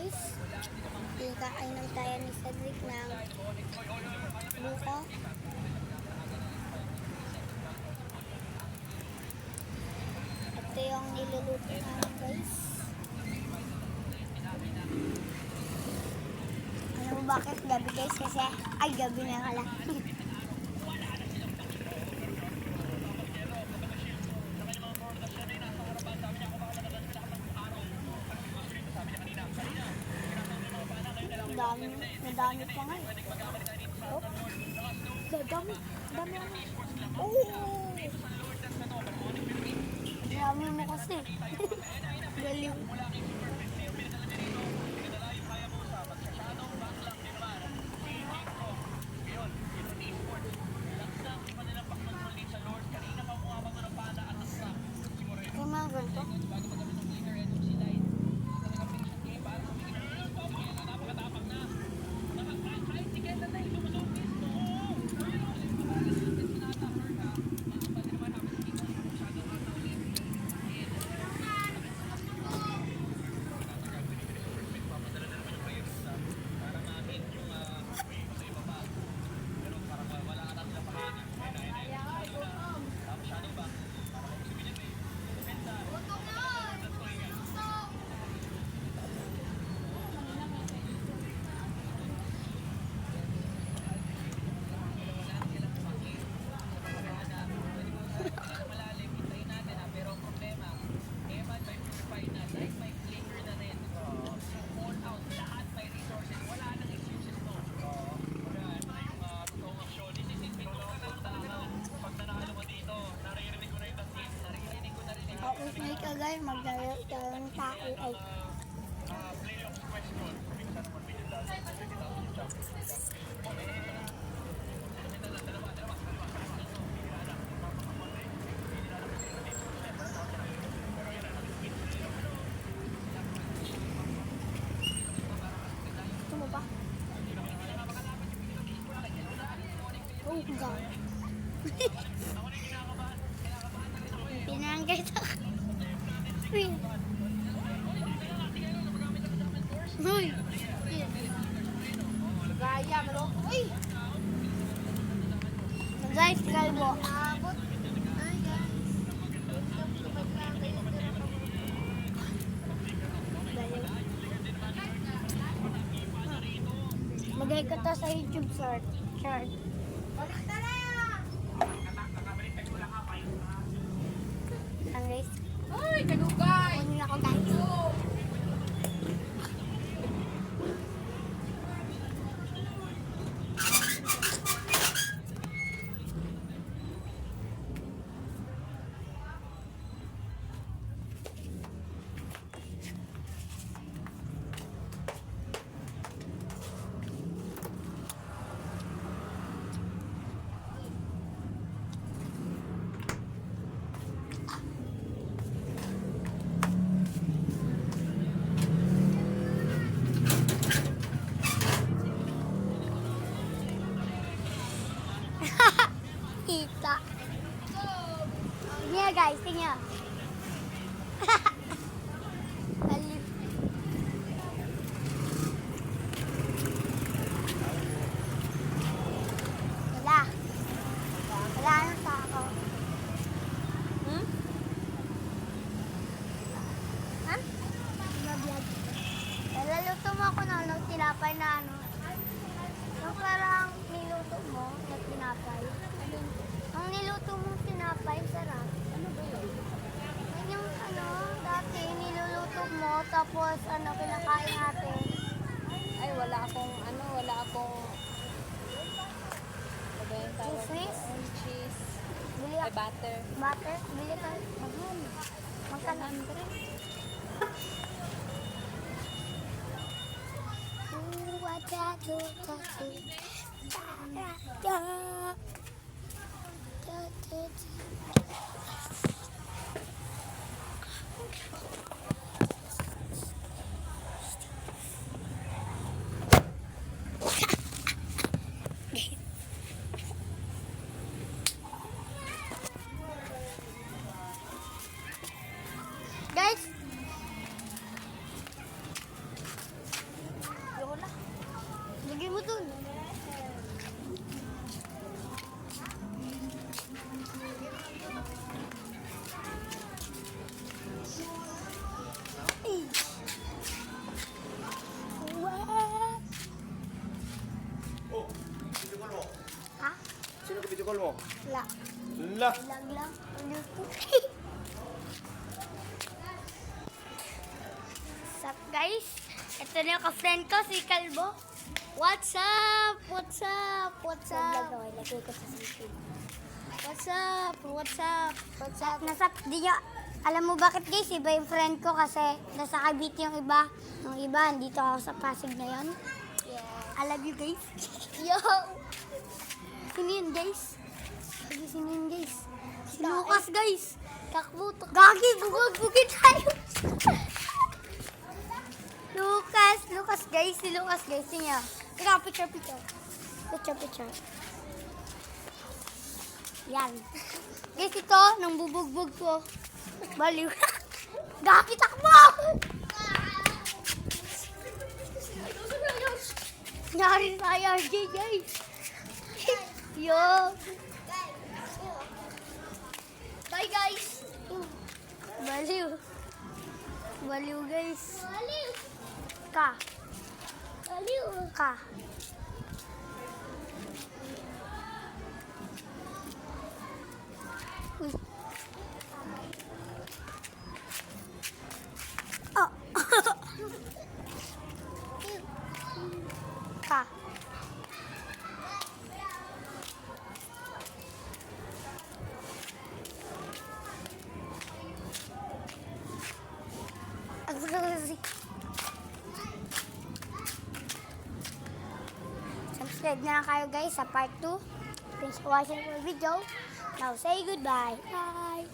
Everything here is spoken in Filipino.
guys. Kainan tayo ni Cedric ng buko. Ito yung niluluto namin guys. Alam mo bakit gabi guys? Kasi ay gabi na pala. Madami pa nga eh. Oh. Dami lang. Oh! Dami mo kasi. Galing. Kaya mga ganito. May kagay magdalo ng tao ay ito mo ba? Oh, God. Pinanggay ito. Uy! Gaya mo lo. Uy! Guys, kalbo. Abot. Hi guys. Magay ko to sa YouTube short. Ang guys. Uy, kanugay! Kunin ako guys. Kita. Tingnan guys, tingnan. Alip. Wala na sa ako. Ha? Mablog. Luluto mo ako ng tinapay na ano. Yung parang niluto mo na tinapay. Ang niluto mong tinapay, sarap. Ano ba yun? Yung ano, dati niluluto mo, tapos ano, pinakain natin. Ay, wala akong Cheese? cheese. Bili Ay, ako. butter. Butter? Bili ka. Mahal. Magkano? 100. call mo? Wala. La. Lag lang. Luto. What's up, guys? Ito na yung ka-friend ko, si Kalbo. What's up? What's up? What's up? Ilagay ko sa YouTube. What's up? What's up? What's up? Di nyo, alam mo bakit guys? Iba yung friend ko kasi nasa Cavite yung iba. Yung iba, dito ako sa Pasig na yun. I love you guys. Yo! Sino yun guys? Sino yun guys? Si Lucas guys. Kakbuto. Gagi, bugod-bugid tayo. Lucas guys. Si Lucas guys. Siya. Teka, picture. Yan. Guys, ito, nang bubugbog ko. Baliw. Gagi, takbo! Nari tayo, RJ, guys. Yo. Bye, guys. Baliw, guys. Ka. Uy. Oh. Ka. Subscribe na lang kayo guys sa part 2. Thanks for watching the video. Now say goodbye. Bye.